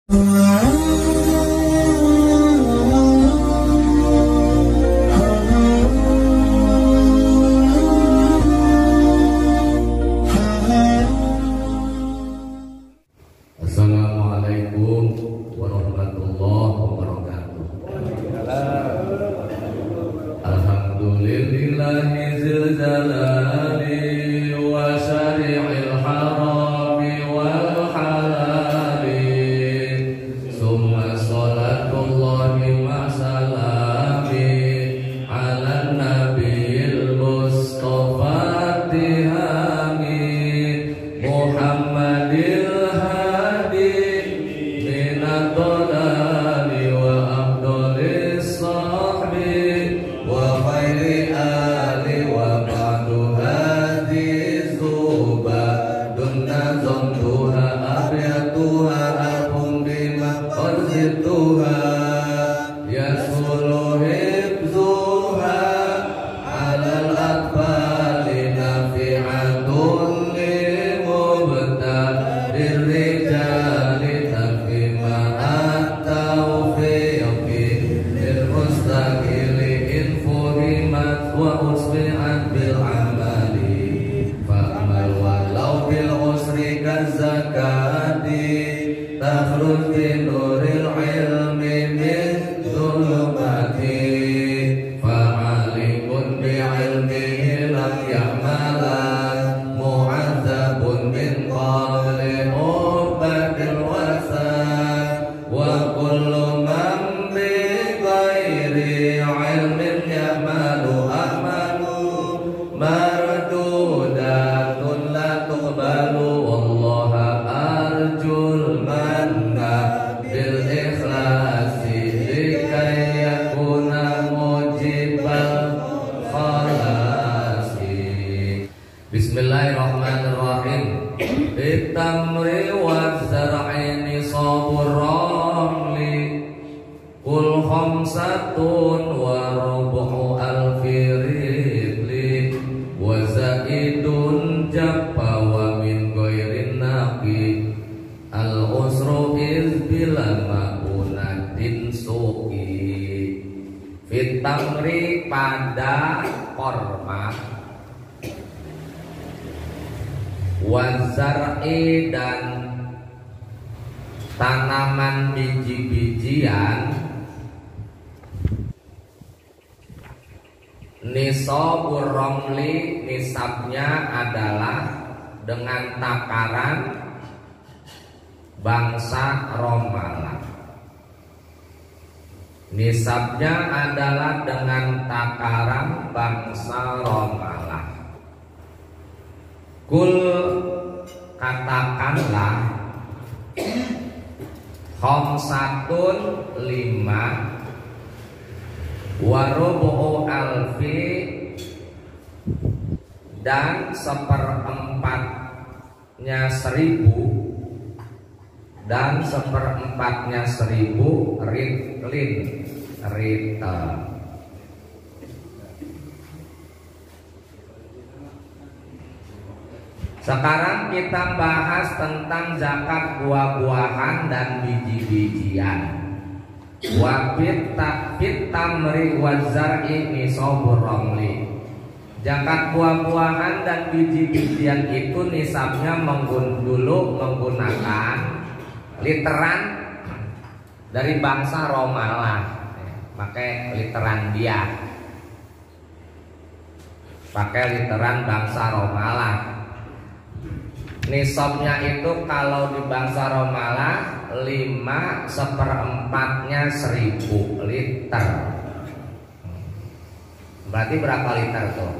Assalamualaikum warahmatullahi wabarakatuh. Alhamdulillahi zil jalali wa syari'il harami wal halali. Summa salatullahi wa salami ala nabiyil mustafa tihami Muhammadil Bismillahirrahmanirrahim. Bitamri wa zar'i nisabur ramli kul khamsatun wa rubu'u alfi ridli wa zaidun jabba wa min ghairin naqi al usru iz bila ma'unatin suki. Bitamri pada korma, wazar'i dan tanaman biji-bijian, nisabur romli nisabnya adalah dengan takaran bangsa Romalah. Nisabnya adalah dengan takaran bangsa Romalah. Kul katakanlah, khamsatun 5, warubu'u alfi dan 1/4-nya 1000 dan 1/4-nya 1000 ritlin ritel. Sekarang kita bahas tentang zakat buah-buahan dan biji-bijian. Wabit takfit tamri wazar'i nisabur romli. Zakat buah-buahan dan biji-bijian itu nisabnya dulu menggunakan literan dari bangsa Romalah. Pakai literan dia, pakai literan bangsa Romalah. Nisabnya itu kalau di bangsa Romalah 5/4-nya 1000 liter. Berarti berapa liter tuh?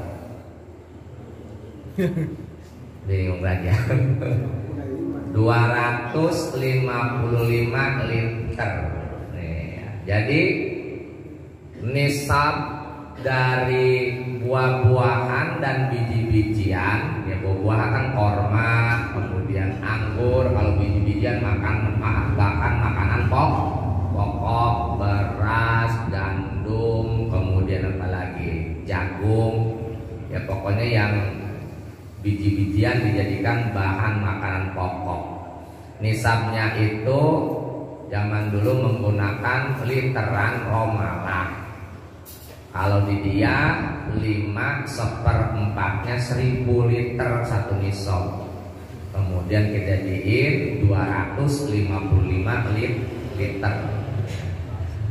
Bingung aja. 255 liter. Jadi nisab dari buah-buahan dan biji-bijian, ya buah-buahan kan korma, kemudian anggur, kalau biji-bijian bahkan makanan pokok, beras, gandum, kemudian apalagi jagung, ya pokoknya yang biji-bijian dijadikan bahan makanan pokok. Nisabnya itu zaman dulu menggunakan literan romalah. Kalau di dia 5/4-nya 1000 liter satu nisab. Kemudian kita jadiin 255 liter.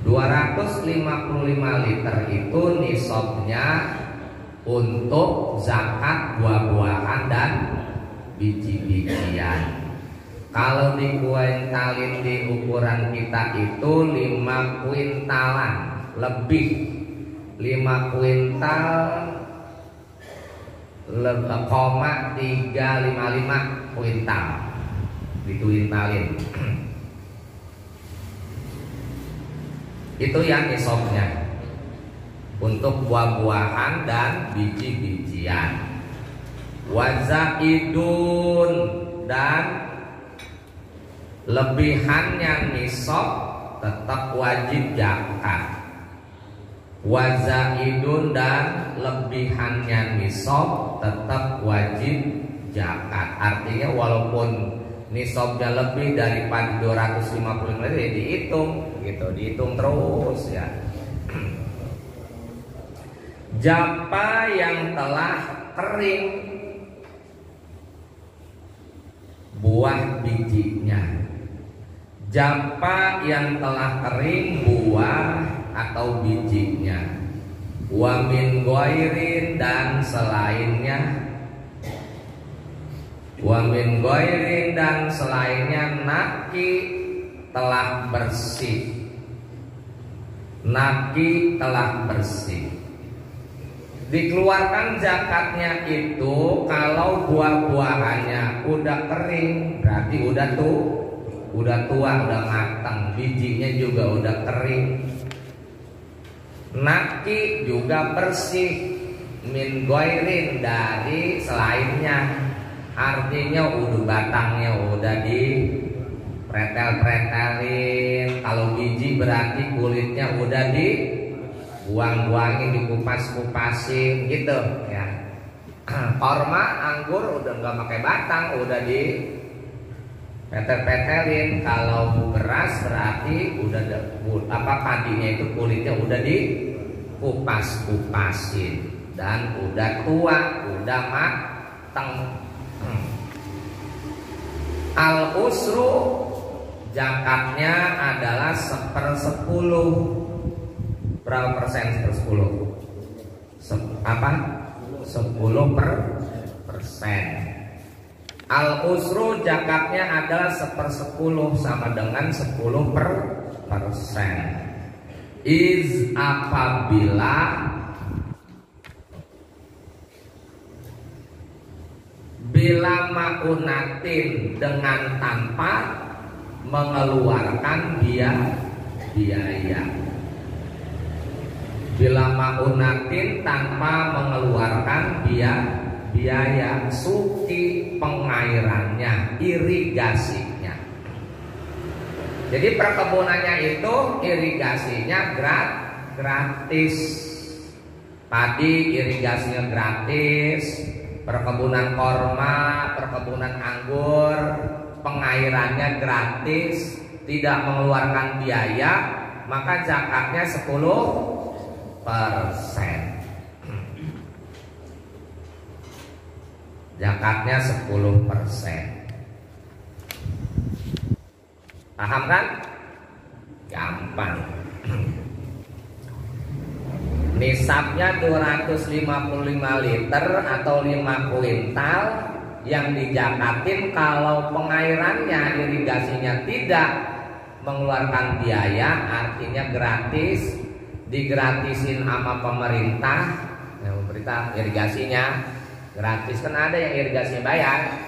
255 liter itu nisabnya untuk zakat buah-buahan dan biji-bijian. Kalau dikuintalin di ukuran kita itu 5 kuintalan lebih. 5 kuintal 355 kuintal dikuintalin. Itu yang nisabnya untuk buah-buahan dan biji-bijian. Wazaidun, dan lebihannya nisab tetap wajib zakat. Wazaidun, dan lebihannya nisab tetap wajib zakat. Artinya walaupun nisabnya lebih daripada 255 ya dihitung gitu, dihitung terus ya. Japa yang telah kering buah bijinya. Japa yang telah kering buah atau bijinya. Wa min ghairin, dan selainnya. Wa min ghairin, dan selainnya naki telah bersih. Naki telah bersih. Dikeluarkan zakatnya itu kalau buah-buahannya udah kering, berarti udah tua, udah matang. Bijinya juga udah kering. Naki juga bersih. Min ghairin, dari selainnya. Artinya udah batangnya udah di pretel-pretelin. Kalau biji berarti kulitnya udah dibuang-buangin, dikupas-kupasin gitu ya. Korma, anggur udah nggak pakai batang, udah di petel-petelin. Kalau beras berarti udah padinya itu kulitnya udah dikupas-kupasin dan udah tua, udah mateng. Al usru, zakatnya adalah 1/10. Berapa persen 1/10? 10%. Al usru zakatnya adalah 1/10, sama dengan 10%. Iz, apabila bila ma'unatin, dengan tanpa mengeluarkan biaya. Bila ma'unatin, tanpa mengeluarkan biaya. Suci pengairannya, irigasinya. Jadi perkebunannya itu irigasinya gratis. Padi irigasinya gratis. Perkebunan korma, perkebunan anggur, pengairannya gratis, tidak mengeluarkan biaya, maka zakatnya 10%. Zakatnya 10%. Paham kan? Gampang. Nisabnya 255 liter atau 5 kuintal yang dijakatin. Kalau pengairannya, irigasinya tidak mengeluarkan biaya, artinya gratis, digratisin sama pemerintah. Pemerintah irigasinya gratis, kan ada yang irigasinya bayar.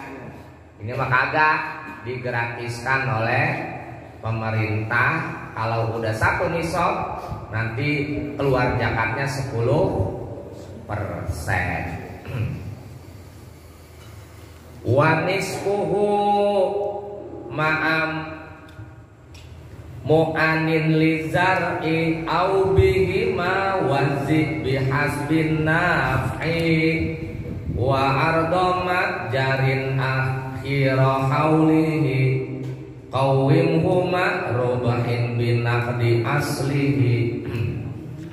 Ini mah kagak, digratiskan oleh pemerintah. Kalau udah 1 nisab, nanti keluar zakatnya 10%. Wa nisfuhu ma'am mu'anin lizar'i au bihi ma wazid bihasbin naf'i wa ardomat jarin akhira haulihi qawwimhuma rubahin binaqdi aslihi.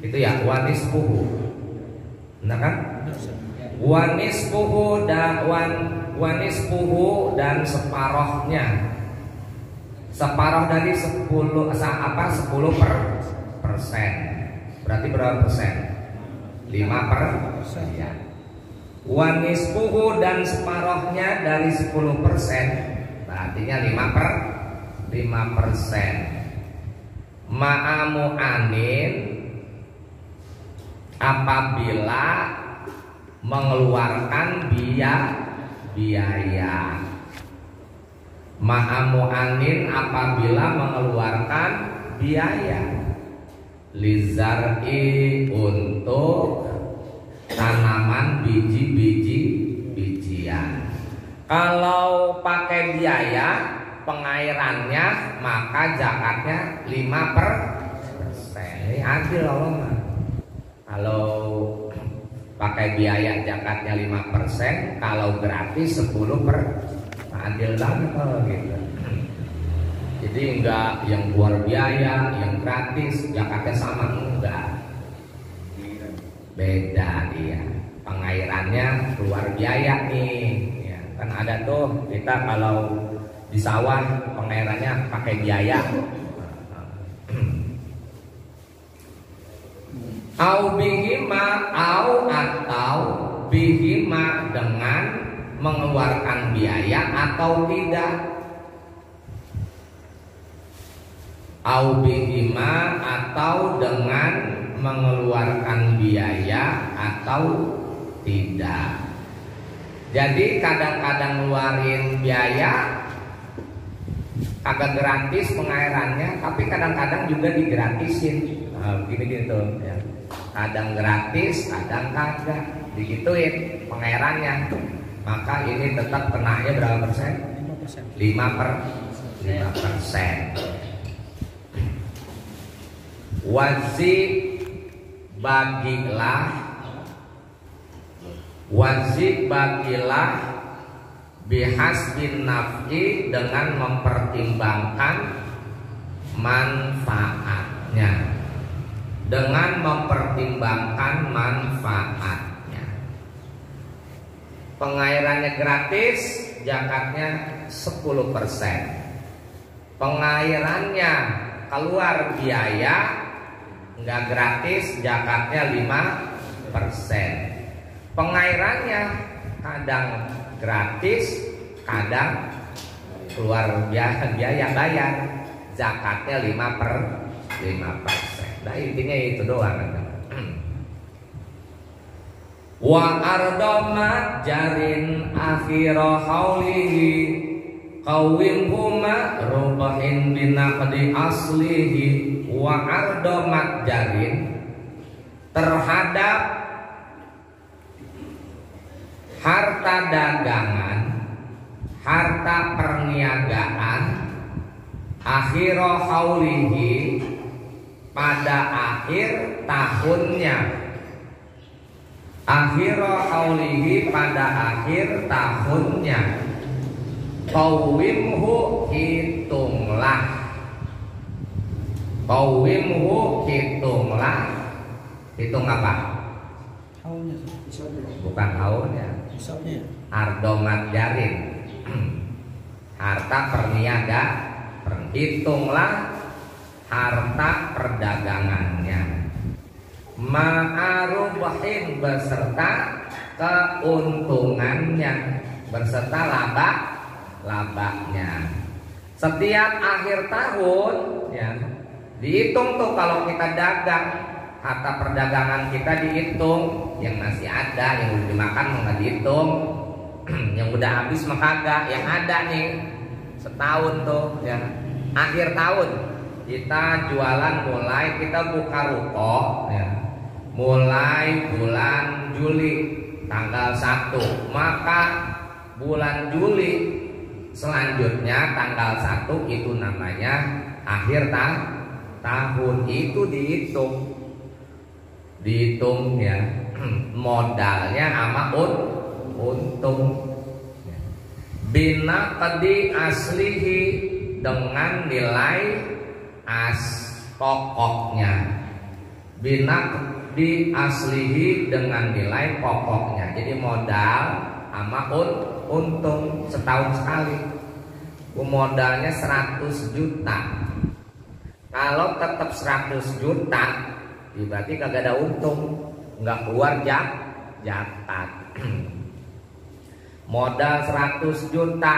Itu ya wanispuhu. Benar kan? Wanispuhu dan separohnya. Separoh dari 10 persen. Berarti berapa persen? 5%. Ya. Wanispuhu dan separohnya dari 10%. Artinya 5%. Ma'amu anin apabila mengeluarkan biaya. Ma'amu anin apabila mengeluarkan biaya. Lizar'i untuk tanaman bijian. Kalau pakai biaya pengairannya maka zakatnya 5%. Ini adil Allah. Kalau pakai biaya zakatnya 5%, kalau gratis 10%. Adil banget kalau gitu. Jadi enggak yang keluar biaya, yang gratis zakatnya sama, enggak. Beda dia. Pengairannya keluar biaya nih. Ya, kan ada tuh kita kalau di sawah pengairannya pakai biaya. Au bihima atau bihima dengan mengeluarkan biaya atau tidak. Au bihima atau dengan mengeluarkan biaya atau tidak. Jadi kadang-kadang ngeluarin biaya agak gratis pengairannya, tapi kadang-kadang juga digratisin. Nah, gini tuh ya. Kadang gratis, kadang kagak, digituin pengairannya. Maka ini tetap kenanya berapa persen? 5%. Wajib bagilah bihasbin naf'i dengan mempertimbangkan manfaatnya. Pengairannya gratis, zakatnya 10%. Pengairannya keluar biaya, nggak gratis, zakatnya 5%. Pengairannya kadang gratis, kadang keluar biaya bayar, zakatnya 5%. Nah intinya itu doang. Wa ardomat jarin akhira haulihi qawwimhuma rubahin binaqdi aslihi. Wa ardomat jarin terhadap harta dagangan, harta perniagaan, akhira haulihi pada akhir tahunnya. Akhira haulihi pada akhir tahunnya. Qawwimhu hitunglah. Qawwimhu hitunglah. Hitung apa? Haulnya. Bukan haulnya. Ardomat jarin. Harta perniagaan. Hitunglah harta perdagangannya. Ma'arubahin beserta keuntungannya, beserta labanya. Setiap akhir tahun ya dihitung tuh kalau kita dagang, harta perdagangan kita dihitung, yang masih ada, yang udah dimakan nggak dihitung, yang udah habis mah kagak, yang ada nih setahun tuh ya akhir tahun kita jualan, mulai kita buka ruko ya, mulai bulan Juli tanggal 1, maka bulan Juli selanjutnya tanggal 1 itu namanya akhir tahun. Itu dihitung ya modalnya sama untung. Binaqdi aslihi dengan nilai pokoknya. Binaqdi aslihi dengan nilai pokoknya. Jadi modal sama untung setahun sekali. Modalnya 100 juta. Kalau tetap 100 juta, berarti kagak ada untung, nggak keluar zakat. Modal 100 juta,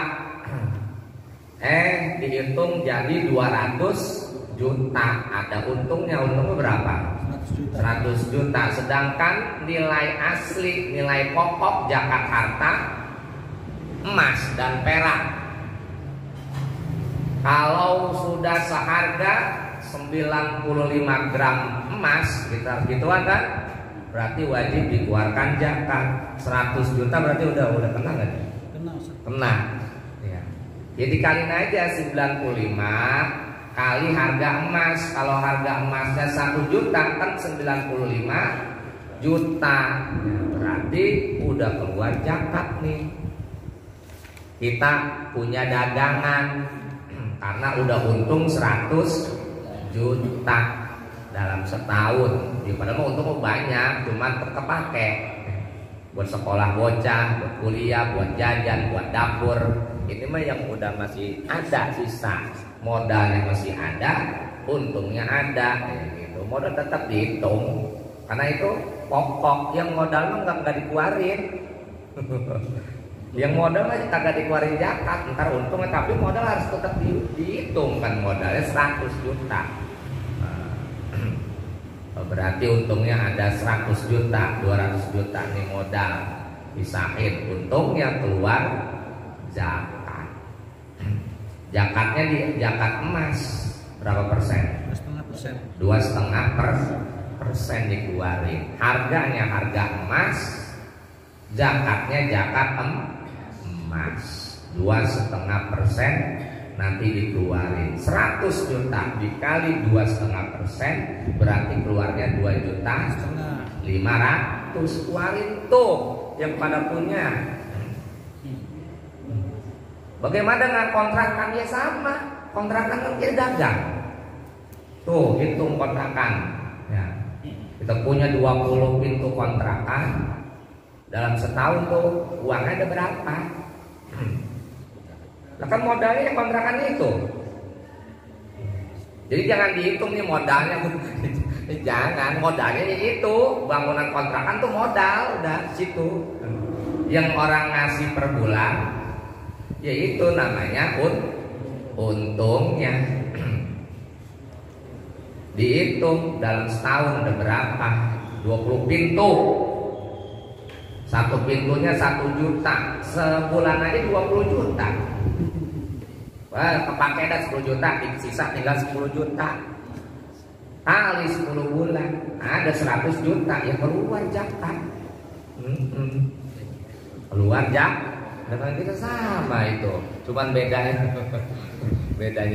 dihitung jadi 200 juta. Ada untungnya berapa? 100 juta. Sedangkan nilai asli, nilai pokok zakat harta emas dan perak, kalau sudah seharga 95 gram emas, kita gituan kan, berarti wajib dikeluarkan zakat. 100 juta berarti udah kena nggak? Kena. Ya. Jadi kaliin aja 95 kali harga emas. Kalau harga emasnya 1 juta kan 95 juta. Ya, berarti udah keluar zakat nih. Kita punya dagangan karena udah untung 100 juta dalam setahun. Padahal untung banyak, cuman kepake buat sekolah bocah, buat kuliah, buat jajan, buat dapur. Ini mah yang udah masih ada sisa, modalnya masih ada, untungnya ada, gitu. Modal tetap dihitung karena itu pokok. Yang modal mah nggak dikeluarin. Yang modal mah kagak dikeluarin zakat, ntar untungnya, tapi modal harus tetap dihitung kan, modalnya 100 juta. Berarti untungnya ada 100 juta, 200 juta nih modal, pisahin, untungnya keluar zakat. Zakatnya di zakat emas berapa persen? 2,5% dikeluarin. Harganya harga emas, zakatnya zakat emas 2,5%. Nanti dikeluarin 100 juta dikali 2,5%, berarti keluarnya 2.500.000. Keluarin tuh yang pada punya. Bagaimana dengan kontrakan? Ya sama, kontrakan kan dia dagang. Tuh hitung kontrakan ya. Kita punya 20 pintu kontrakan. Dalam setahun tuh uangnya ada berapa? Nah kan modalnya kontrakannya itu. Jadi jangan dihitung nih modalnya. Jangan, modalnya itu. Bangunan kontrakan tuh modal, udah situ. Yang orang ngasih per bulan, yaitu namanya untungnya. Dihitung dalam setahun ada berapa? 20 pintu. Satu pintunya 1 juta. Sebulan aja 20 juta. Wah, kepake dah 10 juta, sisa tinggal 10 juta. Kali 10 bulan, ada 100 juta, ya keluar zakat. Keluar zakat. Dengan kita sama itu, cuman bedanya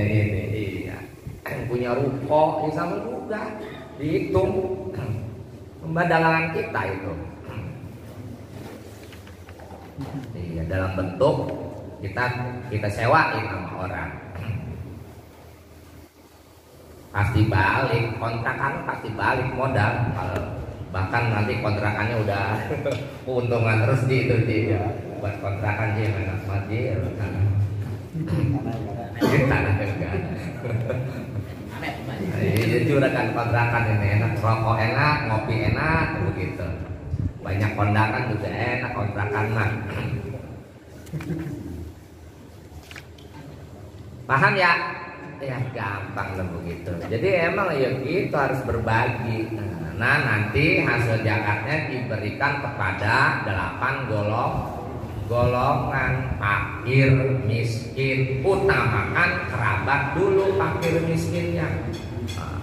ini, iya. Yang punya ruko, ya sama juga, dihitung pembadalangan kita itu. Iya, dalam bentuk kita sewain sama orang, pasti balik kontrakan, pasti balik modal. Bahkan nanti kontrakannya udah keuntungan terus itu dia buat kontrakan dia enak mati tanah juga. Jadi juragan kontrakan ini enak, rokok enak, ngopi enak, begitu. Banyak kondangan juga enak kontrakan mah. Paham ya? Ya gampang lah begitu. Jadi emang ya gitu harus berbagi. Nah nanti hasil zakatnya diberikan kepada 8 golongan: fakir, miskin. Utamakan kerabat dulu, fakir miskinnya. Nah,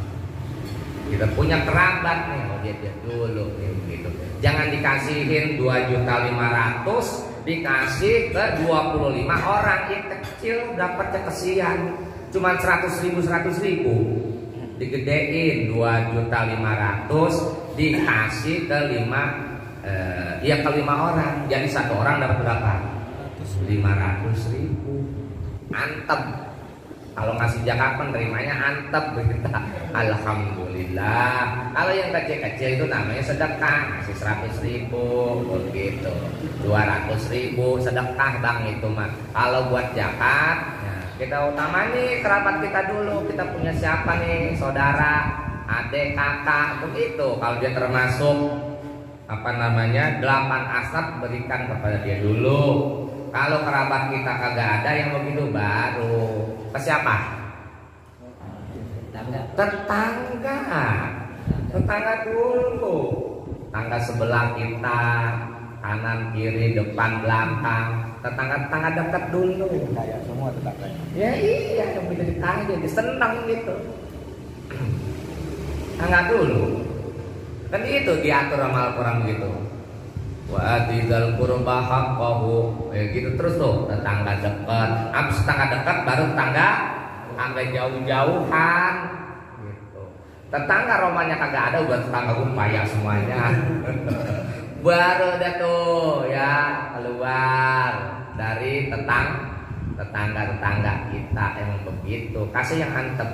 kita punya kerabat nih, dia dulu gitu. Jangan dikasihin 2.500.000 dikasih ke 25 orang yang kecil, dapatnya kesian. Cuma 100.000 digedein 2.500.000 dikasih ke 5 orang. Jadi satu orang dapat berapa? 500.000. Mantep. Kalau ngasih zakat menerimanya antep kita. Alhamdulillah. Kalau yang kecil-kecil itu namanya sedekah, ngasih 100.000 begitu, 200.000 sedekah bang itu mah. Kalau buat zakat, ya, kita utamanya kerabat kita dulu. Kita punya siapa nih, saudara, adik, kakak, begitu. Kalau dia termasuk 8 asap, berikan kepada dia dulu. Kalau kerabat kita kagak ada yang begitu, baru ke siapa? Tetangga dulu. Tetangga sebelah kita, kanan kiri depan belakang, tetangga dekat dulu. Kayak semua tetangga. Ya iya, yang bisa ditanya, disenang gitu. Tetangga dulu. Kan itu diatur sama Al-Quran gitu. Wa adzal qurba haqqahu. Gitu terus tuh, tetangga dekat. Abis tetangga dekat baru tetangga jauh-jauhan gitu. Tetangga romanya kagak ada, udah tetangga upaya semuanya. Baru dah tuh ya keluar dari tetangga kita yang begitu. Kasih yang antep.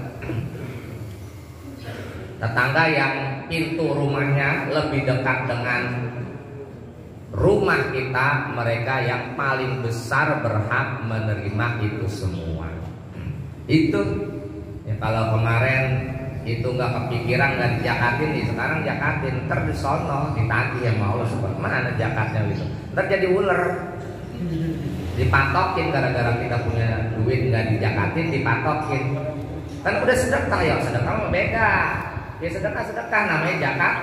Tetangga yang pintu rumahnya lebih dekat dengan rumah kita, mereka yang paling besar berhak menerima itu semua. Itu ya, kalau kemarin itu nggak kepikiran, nggak dijakatin, sekarang jakatin, ntar disono ditagih sama Allah, seperti mana jakatnya gitu, ntar jadi ular, dipatokin gara-gara kita punya duit nggak dijakatin, dipatokin. Kan udah sedekah ya, sedekah mah beda. Ya sedekah namanya zakat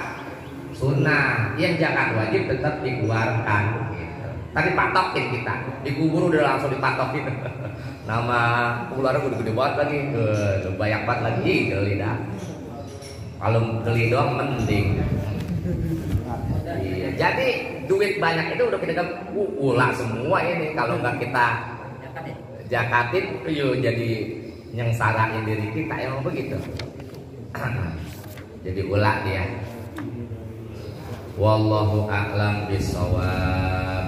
sunnah. Yang zakat wajib tetap dikeluarkan gitu. Tadi patokin kita, dikubur udah langsung dipatokin. Nama ular udah gede banget lagi, banyak banget lagi geli dah. Kalau geli doang mending. Iya, jadi duit banyak itu udah kita ulah semua ini. Kalau nggak kita zakatin, yuk jadi nyengsarain diri kita yang begitu. Jadi ulah dia. Wallahu a'lam bishawab.